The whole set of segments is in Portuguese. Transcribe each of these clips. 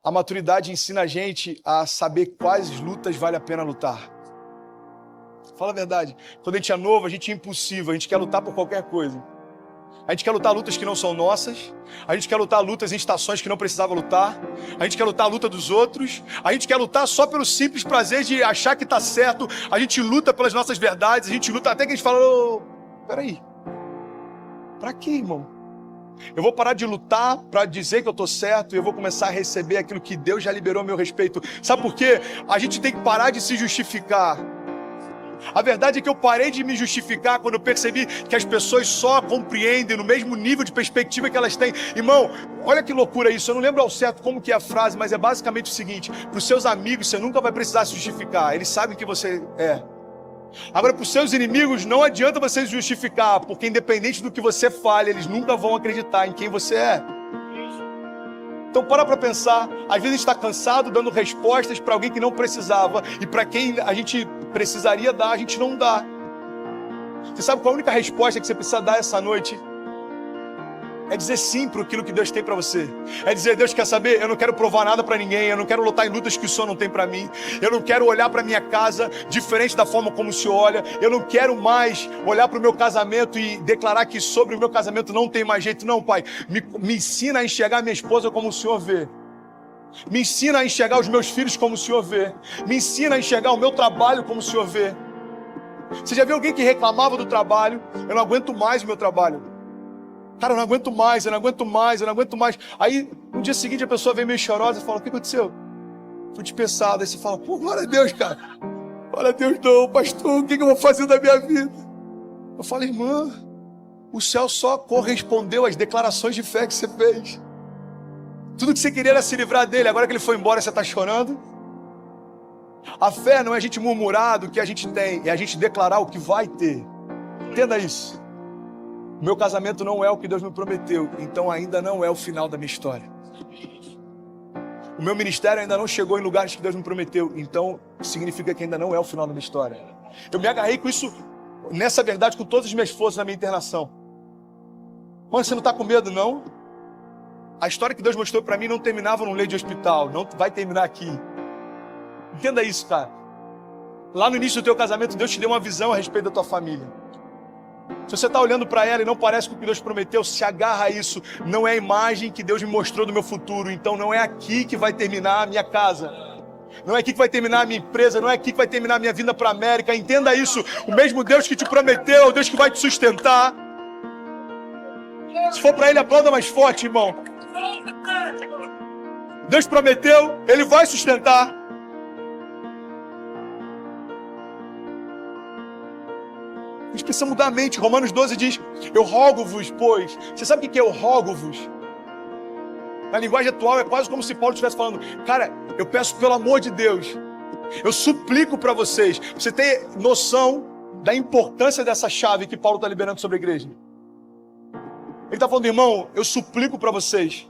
A maturidade ensina a gente a saber quais lutas vale a pena lutar. Fala a verdade. Quando a gente é novo, a gente é impulsivo, a gente quer lutar por qualquer coisa. A gente quer lutar lutas que não são nossas. A gente quer lutar lutas em estações que não precisava lutar. A gente quer lutar a luta dos outros. A gente quer lutar só pelo simples prazer de achar que tá certo. A gente luta pelas nossas verdades. A gente luta até que a gente fala, peraí, pra quê, irmão? Eu vou parar de lutar para dizer que eu tô certo e eu vou começar a receber aquilo que Deus já liberou a meu respeito. Sabe por quê? A gente tem que parar de se justificar. A verdade é que eu parei de me justificar quando eu percebi que as pessoas só compreendem no mesmo nível de perspectiva que elas têm. Irmão, olha que loucura isso. Eu não lembro ao certo como que é a frase, mas é basicamente o seguinte: para os seus amigos você nunca vai precisar se justificar. Eles sabem que você é. Agora, para os seus inimigos não adianta você se justificar, porque independente do que você fale, eles nunca vão acreditar em quem você é. Então para pensar. Às vezes a gente está cansado dando respostas para alguém que não precisava, e para quem a gente precisaria dar, a gente não dá. Você sabe qual a única resposta que você precisa dar essa noite? É dizer sim para aquilo que Deus tem para você. É dizer: Deus, quer saber? Eu não quero provar nada para ninguém. Eu não quero lutar em lutas que o Senhor não tem para mim. Eu não quero olhar para minha casa diferente da forma como o Senhor olha. Eu não quero mais olhar para o meu casamento e declarar que sobre o meu casamento não tem mais jeito. Não, Pai, me ensina a enxergar minha esposa como o Senhor vê. Me ensina a enxergar os meus filhos como o Senhor vê. Me ensina a enxergar o meu trabalho como o Senhor vê. Você já viu alguém que reclamava do trabalho? Eu não aguento mais o meu trabalho. Cara, eu não aguento mais, eu não aguento mais, eu não aguento mais. Aí, no dia seguinte, a pessoa vem meio chorosa e fala: o que aconteceu? Fui dispensado. Aí você fala: pô, glória a Deus, cara. Glória a Deus não, pastor, o que eu vou fazer da minha vida? Eu falo: irmã, o céu só correspondeu às declarações de fé que você fez. Tudo que você queria era se livrar dele. Agora que ele foi embora, você está chorando? A fé não é a gente murmurar do que a gente tem, é a gente declarar o que vai ter. Entenda isso. O meu casamento não é o que Deus me prometeu, então ainda não é o final da minha história. O meu ministério ainda não chegou em lugares que Deus me prometeu, então significa que ainda não é o final da minha história. Eu me agarrei com isso, nessa verdade, com todas as minhas forças na minha internação. Mano, você não está com medo, não? A história que Deus mostrou para mim não terminava num leito de hospital, não vai terminar aqui. Entenda isso, cara. Lá no início do teu casamento, Deus te deu uma visão a respeito da tua família. Se você está olhando para ela e não parece com o que Deus prometeu, se agarra a isso. Não é a imagem que Deus me mostrou do meu futuro, então não é aqui que vai terminar a minha casa. Não é aqui que vai terminar a minha empresa, não é aqui que vai terminar a minha vinda para a América. Entenda isso. O mesmo Deus que te prometeu é o Deus que vai te sustentar. Se for para Ele, aplauda mais forte, irmão. Deus prometeu, Ele vai sustentar. A gente precisa mudar a mente. Romanos 12 diz: eu rogo-vos, pois. Você sabe o que é eu rogo-vos? Na linguagem atual é quase como se Paulo estivesse falando: cara, eu peço pelo amor de Deus, eu suplico para vocês. Você tem noção da importância dessa chave que Paulo está liberando sobre a igreja? Ele está falando: irmão, eu suplico para vocês,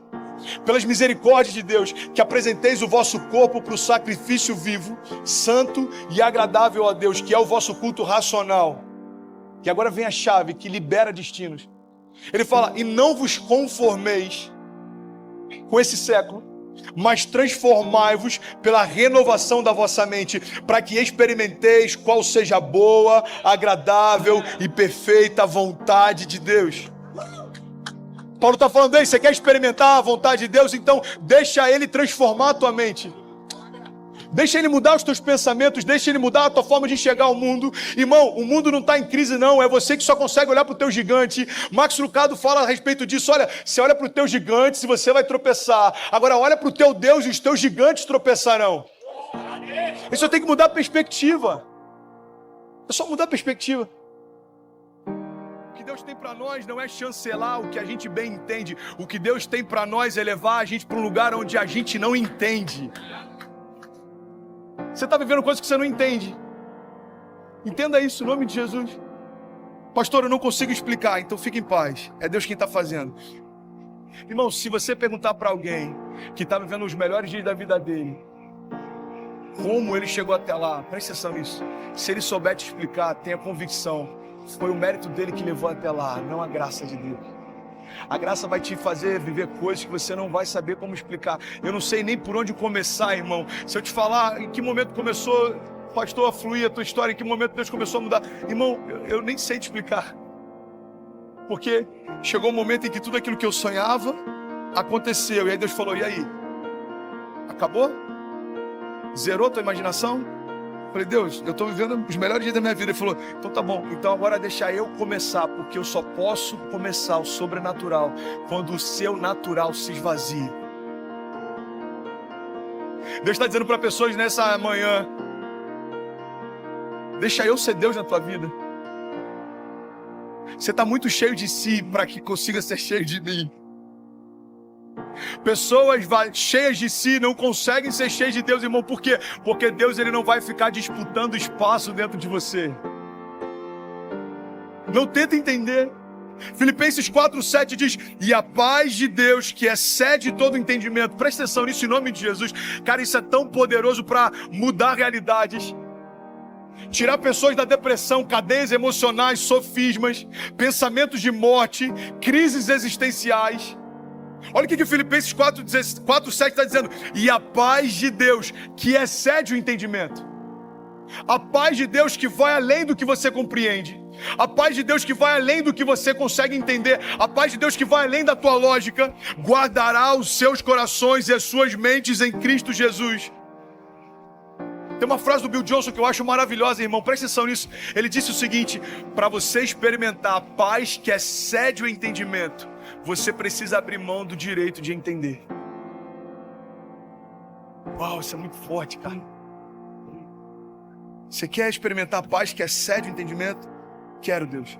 pelas misericórdias de Deus, que apresenteis o vosso corpo para o sacrifício vivo, santo e agradável a Deus, que é o vosso culto racional. Que agora vem a chave que libera destinos. Ele fala: e não vos conformeis com esse século, mas transformai-vos pela renovação da vossa mente, para que experimenteis qual seja a boa, agradável e perfeita vontade de Deus. Paulo está falando: ei, você quer experimentar a vontade de Deus? Então deixa Ele transformar a tua mente. Deixa Ele mudar os teus pensamentos, deixa Ele mudar a tua forma de enxergar o mundo. Irmão, o mundo não está em crise não, é você que só consegue olhar para o teu gigante. Max Lucado fala a respeito disso: olha, você olha para o teu gigante e você vai tropeçar. Agora olha para o teu Deus e os teus gigantes tropeçarão. Isso tem que mudar a perspectiva. É só mudar a perspectiva. O que Deus tem para nós não é chancelar o que a gente bem entende. O que Deus tem para nós é levar a gente para um lugar onde a gente não entende. Você está vivendo coisas que você não entende. Entenda isso em nome de Jesus. Pastor, eu não consigo explicar, então fique em paz. É Deus quem está fazendo. Irmão, se você perguntar para alguém que está vivendo os melhores dias da vida dele, como ele chegou até lá, presta atenção nisso. Se ele souber te explicar, tenha convicção, foi o mérito dele que levou até lá, não a graça de Deus. A graça vai te fazer viver coisas que você não vai saber como explicar. Eu não sei nem por onde começar, irmão. Se eu te falar em que momento começou, pastor, a fluir a tua história, em que momento Deus começou a mudar. Irmão, eu nem sei te explicar. Porque chegou um momento em que tudo aquilo que eu sonhava aconteceu. E aí Deus falou, e aí? Acabou? Zerou a tua imaginação? Falei, Deus, eu estou vivendo os melhores dias da minha vida. Ele falou, então tá bom, então agora deixa eu começar, porque eu só posso começar o sobrenatural quando o seu natural se esvazia. Deus está dizendo para pessoas nessa manhã, deixa eu ser Deus na tua vida. Você está muito cheio de si para que consiga ser cheio de mim. Pessoas cheias de si não conseguem ser cheias de Deus, irmão. Por quê? Porque Deus ele não vai ficar disputando espaço dentro de você. Não tenta entender. Filipenses 4:7 diz, e a paz de Deus, que excede todo entendimento. Presta atenção nisso em nome de Jesus. Cara, isso é tão poderoso para mudar realidades. Tirar pessoas da depressão, cadeias emocionais, sofismas, pensamentos de morte, crises existenciais. Olha o que o Filipenses 4:7 está dizendo. E a paz de Deus, que excede o entendimento. A paz de Deus que vai além do que você compreende. A paz de Deus que vai além do que você consegue entender. A paz de Deus que vai além da tua lógica. Guardará os seus corações e as suas mentes em Cristo Jesus. Tem uma frase do Bill Johnson que eu acho maravilhosa, irmão. Presta atenção nisso. Ele disse o seguinte, para você experimentar a paz que excede o entendimento, você precisa abrir mão do direito de entender. Uau, isso é muito forte, cara. Você quer experimentar a paz que excede o entendimento? Quero, Deus.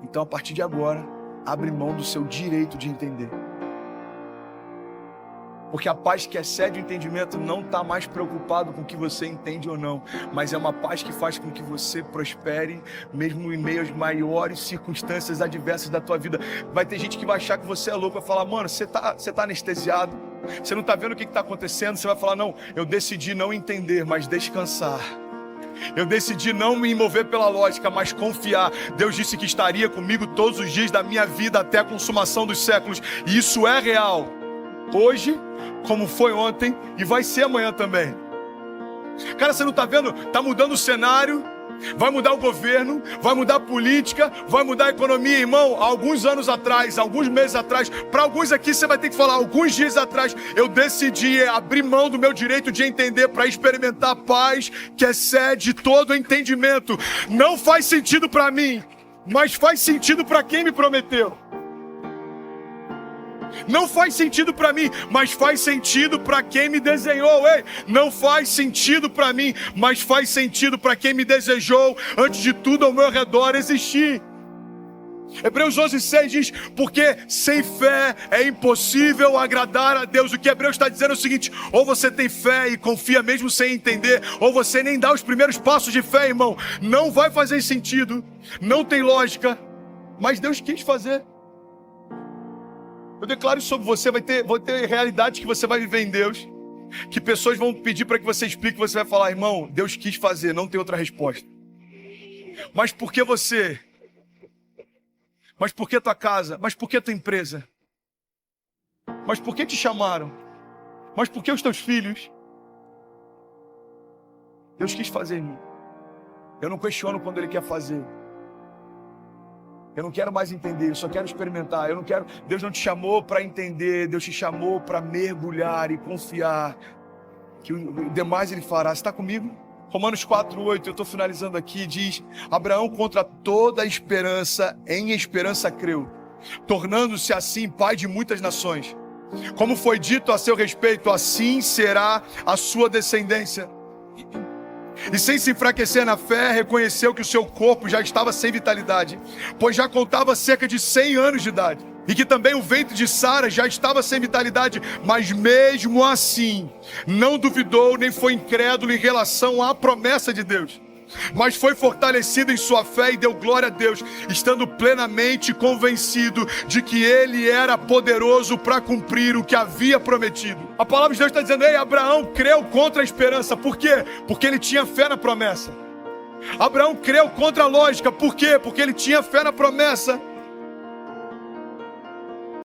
Então, a partir de agora, abre mão do seu direito de entender. Porque a paz que excede o entendimento não está mais preocupado com o que você entende ou não, mas é uma paz que faz com que você prospere, mesmo em meio às maiores circunstâncias adversas da tua vida. Vai ter gente que vai achar que você é louco, vai falar, mano, você tá anestesiado, você não está vendo o que está acontecendo. Você vai falar, não, eu decidi não entender, mas descansar. Eu decidi não me mover pela lógica, mas confiar. Deus disse que estaria comigo todos os dias da minha vida até a consumação dos séculos, e isso é real. Hoje, como foi ontem, e vai ser amanhã também. Cara, você não está vendo? Está mudando o cenário, vai mudar o governo, vai mudar a política, vai mudar a economia, irmão. Há alguns anos atrás, alguns meses atrás, para alguns aqui você vai ter que falar, alguns dias atrás, eu decidi abrir mão do meu direito de entender para experimentar a paz que excede todo o entendimento. Não faz sentido para mim, mas faz sentido para quem me prometeu. Não faz sentido para mim, mas faz sentido para quem me desenhou. Ei, não faz sentido para mim, mas faz sentido para quem me desejou antes de tudo ao meu redor existir. Hebreus 11:6 diz, porque sem fé é impossível agradar a Deus. O que Hebreus está dizendo é o seguinte, ou você tem fé e confia mesmo sem entender, ou você nem dá os primeiros passos de fé, irmão. Não vai fazer sentido, não tem lógica, mas Deus quis fazer. Eu declaro sobre você, vai ter realidades que você vai viver em Deus, que pessoas vão pedir para que você explique, você vai falar, irmão, Deus quis fazer, não tem outra resposta. Mas por que você? Mas por que tua casa? Mas por que tua empresa? Mas por que te chamaram? Mas por que os teus filhos? Deus quis fazer, irmão. Eu não questiono quando Ele quer fazer. Eu não quero mais entender, eu só quero experimentar. Deus não te chamou para entender, Deus te chamou para mergulhar e confiar que o demais Ele fará. Você está comigo? Romanos 4:8, eu estou finalizando aqui, diz, Abraão contra toda esperança, em esperança creu, tornando-se assim pai de muitas nações. Como foi dito a seu respeito, assim será a sua descendência. E sem se enfraquecer na fé, reconheceu que o seu corpo já estava sem vitalidade, pois já contava cerca de 100 anos de idade. E que também o ventre de Sara já estava sem vitalidade, mas mesmo assim, não duvidou nem foi incrédulo em relação à promessa de Deus. Mas foi fortalecido em sua fé e deu glória a Deus, estando plenamente convencido de que Ele era poderoso para cumprir o que havia prometido. A palavra de Deus está dizendo, ei, Abraão creu contra a esperança. Por quê? Porque ele tinha fé na promessa. Abraão creu contra a lógica. Por quê? Porque ele tinha fé na promessa.